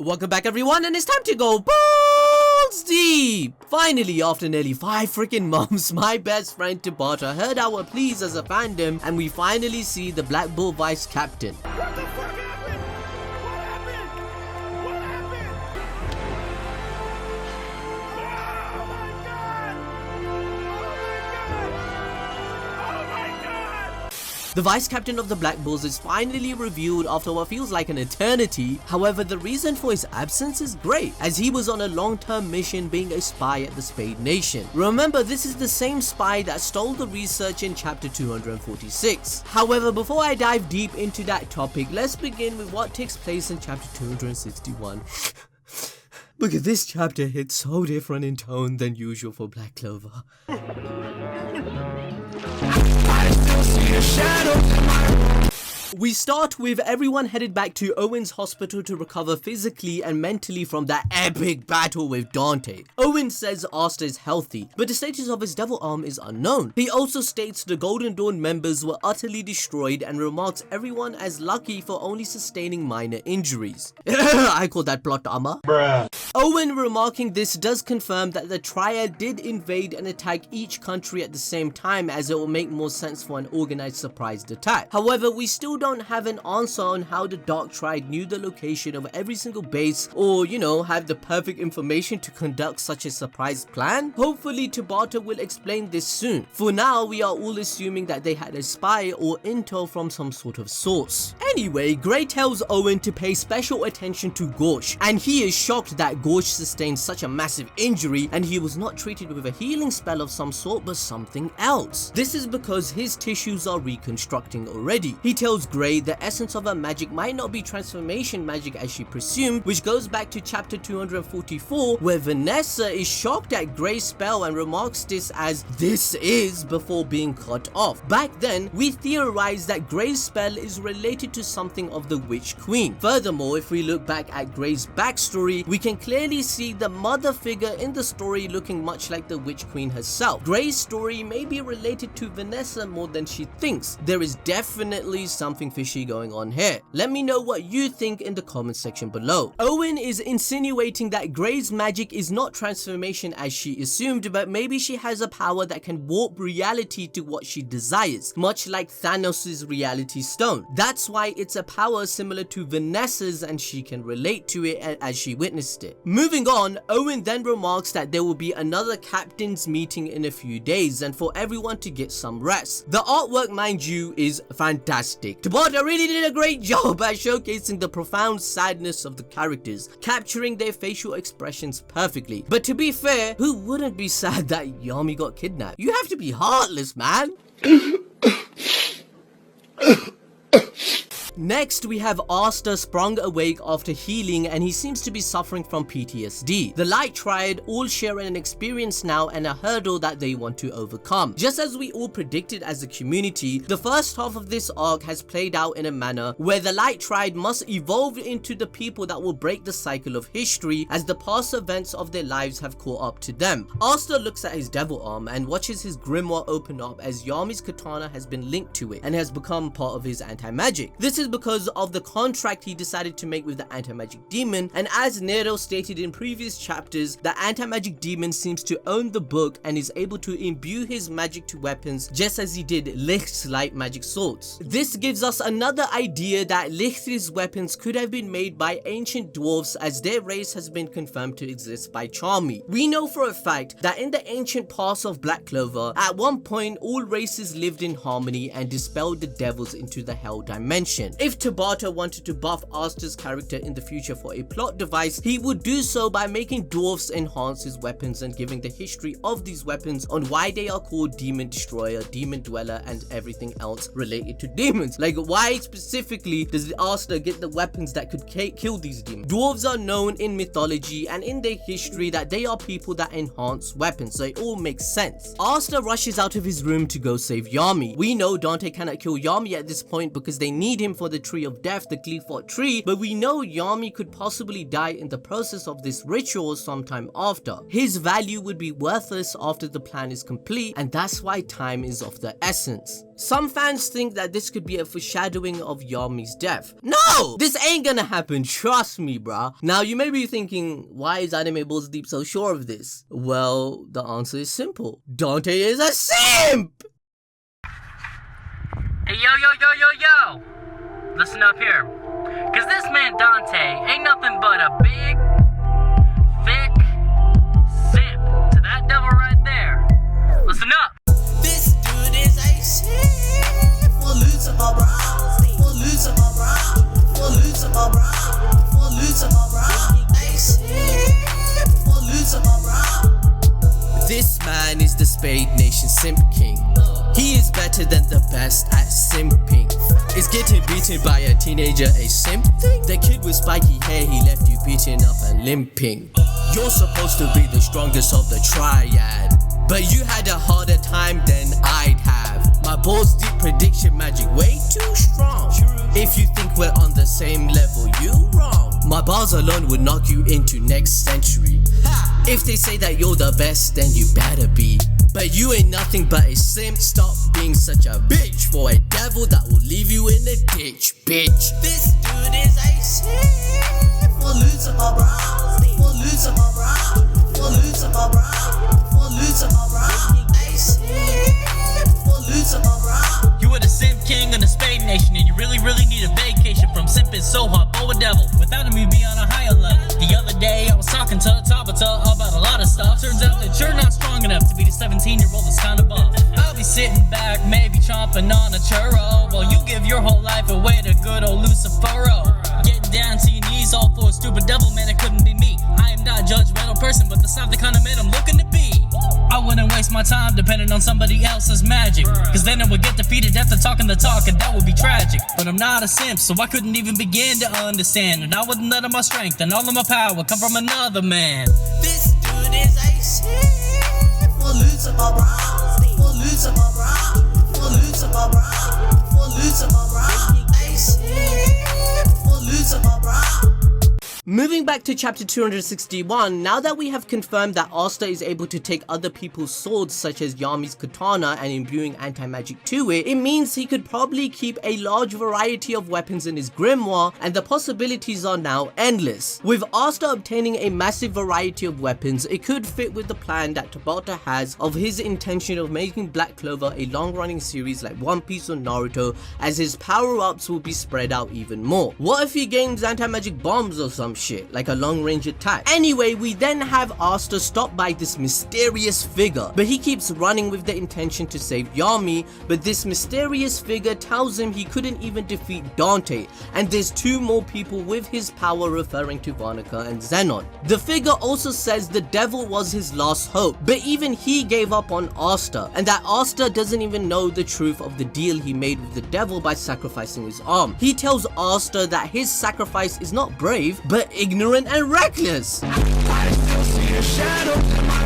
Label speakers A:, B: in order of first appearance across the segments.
A: Welcome back everyone, and it's time to go balls deep! Finally, after nearly 5 freaking months, my best friend Tabata heard our pleas as a fandom, and we finally see the Black Bull Vice-Captain.
B: What the fuck happened? What happened? What happened? Oh my god! Oh my god!
A: The Vice-Captain of the Black Bulls is finally revealed after what feels like an eternity. However, the reason for his absence is great, as he was on a long-term mission being a spy at the Spade Nation. Remember, this is the same spy that stole the research in chapter 246. However, before I dive deep into that topic, let's begin with what takes place in chapter 261. Because this chapter hits so different in tone than usual for Black Clover. We start with everyone headed back to Owen's hospital to recover physically and mentally from that epic battle with Dante. Owen says Asta is healthy, but the status of his devil arm is unknown. He also states the Golden Dawn members were utterly destroyed and remarks everyone as lucky for only sustaining minor injuries. I call that plot armor. Bruh. Owen remarking this does confirm that the triad did invade and attack each country at the same time, as it will make more sense for an organized surprised attack. However, we still don't have an answer on how the Dark Triad knew the location of every single base, or have the perfect information to conduct such a surprise plan. Hopefully Tabata will explain this soon. For now, we are all assuming that they had a spy or intel from some sort of source. Anyway, Gray tells Owen to pay special attention to Gorsh, and he is shocked that Gorsh sustained such a massive injury and he was not treated with a healing spell of some sort but something else. This is because his tissues are reconstructing already. He tells Gray the essence of her magic might not be transformation magic as she presumed, which goes back to chapter 244, where Vanessa is shocked at Gray's spell and remarks this as "this is" before being cut off. Back then, we theorized that Gray's spell is related to something of the Witch Queen. Furthermore, if we look back at Gray's backstory, we can clearly see the mother figure in the story looking much like the Witch Queen herself. Gray's story may be related to Vanessa more than she thinks. There is definitely something fishy going on here. Let me know what you think in the comment section below. Owen is insinuating that Gray's magic is not transformation as she assumed, but maybe she has a power that can warp reality to what she desires, much like Thanos' reality stone. That's why it's a power similar to Vanessa's and she can relate to it as she witnessed it. Moving on, Owen then remarks that there will be another captain's meeting in a few days and for everyone to get some rest. The artwork, mind you, is fantastic. Tabata really did a great job at showcasing the profound sadness of the characters, capturing their facial expressions perfectly. But to be fair, who wouldn't be sad that Yami got kidnapped? You have to be heartless, man. Next, we have Asta sprung awake after healing and he seems to be suffering from PTSD. The Light Triad all share an experience now and a hurdle that they want to overcome. Just as we all predicted as a community, the first half of this arc has played out in a manner where the Light Triad must evolve into the people that will break the cycle of history as the past events of their lives have caught up to them. Asta looks at his devil arm and watches his grimoire open up as Yami's katana has been linked to it and has become part of his anti-magic. This is because of the contract he decided to make with the anti-magic demon, and as Nero stated in previous chapters, the anti-magic demon seems to own the book and is able to imbue his magic to weapons just as he did Licht's light magic swords. This gives us another idea that Licht's weapons could have been made by ancient dwarves, as their race has been confirmed to exist by Charmy. We know for a fact that in the ancient past of Black Clover, at one point all races lived in harmony and dispelled the devils into the hell dimension. If Tabata wanted to buff Asta's character in the future for a plot device, he would do so by making dwarfs enhance his weapons and giving the history of these weapons on why they are called Demon Destroyer, Demon Dweller, and everything else related to demons. Like, why specifically does Asta get the weapons that could kill these demons? Dwarves are known in mythology and in their history that they are people that enhance weapons, so it all makes sense. Asta rushes out of his room to go save Yami. We know Dante cannot kill Yami at this point because they need him for for the tree of death, the Qliphoth tree, but we know Yami could possibly die in the process of this ritual sometime after. His value would be worthless after the plan is complete, and that's why time is of the essence. Some fans think that this could be a foreshadowing of Yami's death. No! This ain't gonna happen, trust me, bruh. Now you may be thinking, why is Anime Balls Deep so sure of this? Well, the answer is simple. Dante is a simp!
C: Hey yo, listen up here, cause this man Dante ain't nothing but a big, thick simp to that devil right there. Listen up.
A: This dude is a simp for Lucifer, bro. For Lucifer, bro. For Lucifer, bro. For Lucifer, bro. A simp for Lucifer, bro. This man is the Spade Nation Simp King. He is better than the best at simping. Is getting beaten by a teenager a simp thing? The kid with spiky hair, he left you beaten up and limping. You're supposed to be the strongest of the triad, but you had a harder time than I'd have. My balls deep prediction magic way too strong. If you think we're on the same level, you wrong. My bars alone would knock you into next century. If they say that you're the best, then you better be. But you ain't nothing but a simp. Stop being such a bitch for a devil that will leave you in the ditch, bitch. This dude is a simp for Lucifer, bro. For Lucifer, bro. For Lucifer, bro. For Lucifer, bro. A simp for Lucifer, bro.
C: You were the simp king of the Spade Nation, and you really need a vacation from simping so hard for a devil. Without him, you'd be on a higher level. The other day, I was talking to Tabata about a lot of stuff. Turns out that you're not strong enough to be the 17-year-old that's kind of buff. I'll be sitting back, maybe chomping on a churro, while you give your whole life away to good old Lucifero. Getting down to your knees all for a stupid devil, man, it couldn't be me. I am not a judgmental person, but that's not the kind of man I'm looking to be. I wouldn't waste my time depending on somebody else's magic, cause then it would get defeated after talking the talk, and that would be tragic. But I'm not a simp, so I couldn't even begin to understand, and I wouldn't let my strength and all of my power come from another man.
A: This dude is a simp for Lucifer, bro. For Lucifer, bro. For Lucifer, bro. For Lucifer, bro. A simp for Lucifer, bro. Moving back to chapter 261, now that we have confirmed that Asta is able to take other people's swords such as Yami's katana and imbuing anti-magic to it, it means he could probably keep a large variety of weapons in his grimoire, and the possibilities are now endless. With Asta obtaining a massive variety of weapons, it could fit with the plan that Tabata has of his intention of making Black Clover a long-running series like One Piece or Naruto, as his power-ups will be spread out even more. What if he gains anti-magic bombs or some shit, like a long-range attack? Anyway, we then have Asta stopped by this mysterious figure, but he keeps running with the intention to save Yami, but this mysterious figure tells him he couldn't even defeat Dante, and there's two more people with his power, referring to Vanica and Zenon. The figure also says the devil was his last hope, but even he gave up on Asta, and that Asta doesn't even know the truth of the deal he made with the devil by sacrificing his arm. He tells Asta that his sacrifice is not brave, but ignorant and reckless.
B: I still see a shadow in my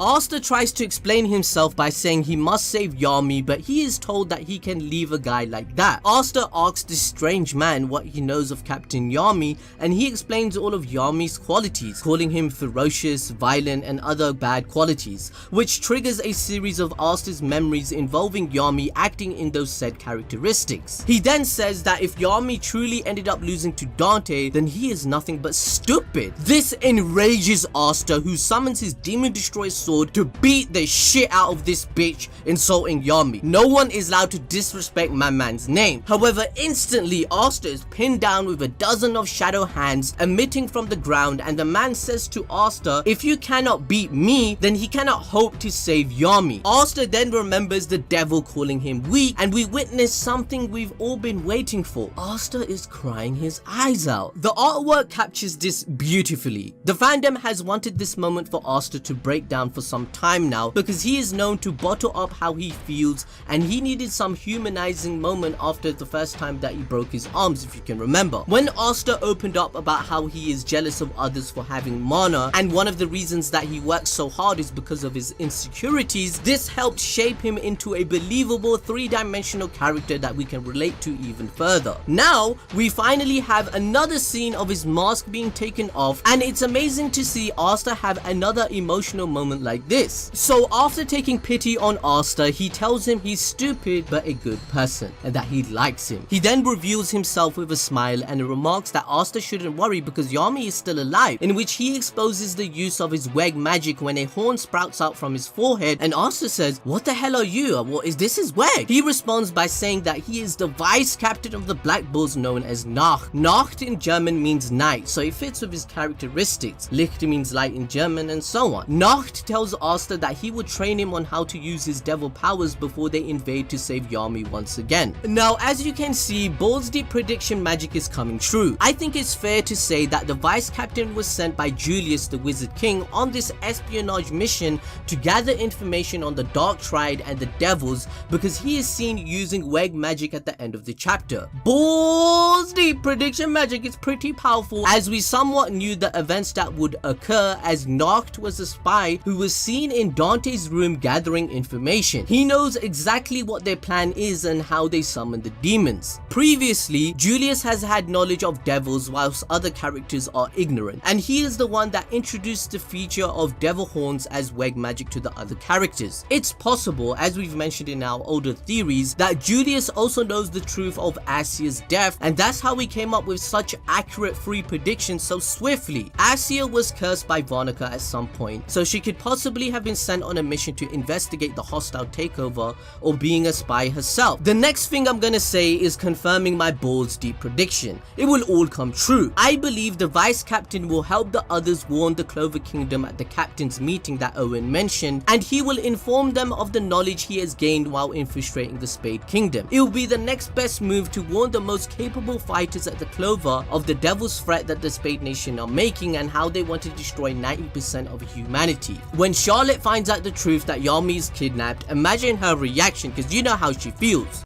A: Asta tries to explain himself by saying he must save Yami, but he is told that he can leave a guy like that. Asta asks this strange man what he knows of Captain Yami, and he explains all of Yami's qualities, calling him ferocious, violent, and other bad qualities, which triggers a series of Asta's memories involving Yami acting in those said characteristics. He then says that if Yami truly ended up losing to Dante, then he is nothing but stupid. This enrages Asta, who summons his Demon Destroyer sword to beat the shit out of this bitch insulting Yami. No one is allowed to disrespect my man's name. However, instantly Asta is pinned down with a dozen of shadow hands emitting from the ground, and the man says to Asta, if you cannot beat me, then he cannot hope to save Yami. Asta then remembers the devil calling him weak, and we witness something we've all been waiting for. Asta is crying his eyes out. The artwork captures this beautifully. The fandom has wanted this moment for Asta to break down for for some time now because he is known to bottle up how he feels, and he needed some humanizing moment after the first time that he broke his arms, if you can remember. When Asta opened up about how he is jealous of others for having mana, and one of the reasons that he works so hard is because of his insecurities, this helped shape him into a believable three-dimensional character that we can relate to even further. Now, we finally have another scene of his mask being taken off, and it's amazing to see Asta have another emotional moment like this. So after taking pity on Asta, he tells him he's stupid but a good person, and that he likes him. He then reveals himself with a smile and remarks that Asta shouldn't worry because Yami is still alive, in which he exposes the use of his weg magic when a horn sprouts out from his forehead, and Asta says, "What the hell are you? What is this his weg?" He responds by saying that he is the vice-captain of the Black Bulls known as Nacht. Nacht in German means night, so it fits with his characteristics. Licht means light in German, and so on. Nacht tells Asta that he would train him on how to use his devil powers before they invade to save Yami once again. Now, as you can see, Balls Deep prediction magic is coming true. I think it's fair to say that the vice-captain was sent by Julius the Wizard King on this espionage mission to gather information on the Dark Triad and the Devils because he is seen using weg magic at the end of the chapter. Balls Deep prediction magic is pretty powerful, as we somewhat knew the events that would occur, as Nacht was a spy who was seen in Dante's room gathering information. He knows exactly what their plan is and how they summon the demons. Previously, Julius has had knowledge of devils whilst other characters are ignorant, and he is the one that introduced the feature of devil horns as weg magic to the other characters. It's possible, as we've mentioned in our older theories, that Julius also knows the truth of Asia's death, and that's how he came up with such accurate free predictions so swiftly. Asia was cursed by Vanica at some point, so she could possibly have been sent on a mission to investigate the hostile takeover or being a spy herself. The next thing I'm gonna say is confirming my Balls Deep prediction. It will all come true. I believe the vice-captain will help the others warn the Clover Kingdom at the captain's meeting that Owen mentioned, and he will inform them of the knowledge he has gained while infiltrating the Spade Kingdom. It will be the next best move to warn the most capable fighters at the Clover of the Devil's threat that the Spade Nation are making and how they want to destroy 90% of humanity. When Charlotte finds out the truth that Yami is kidnapped, imagine her reaction, because you know how she feels.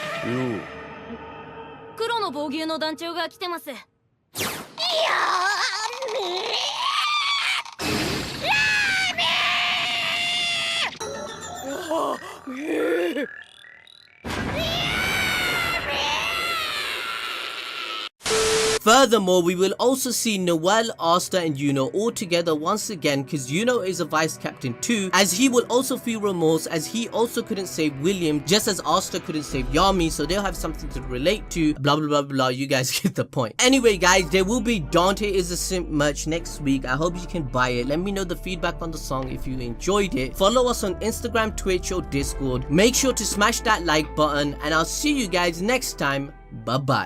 D: 黒の防御の団長が来てます。
A: Furthermore, we will also see Noel, Asta and Yuno all together once again, because Yuno is a vice-captain too, as he will also feel remorse as he also couldn't save William, just as Asta couldn't save Yami, so they'll have something to relate to, blah blah blah blah, you guys get the point. Anyway guys, there will be Dante is a Simp merch next week. I hope you can buy it. Let me know the feedback on the song if you enjoyed it. Follow us on Instagram, Twitch or Discord. Make sure to smash that like button, and I'll see you guys next time. Bye bye.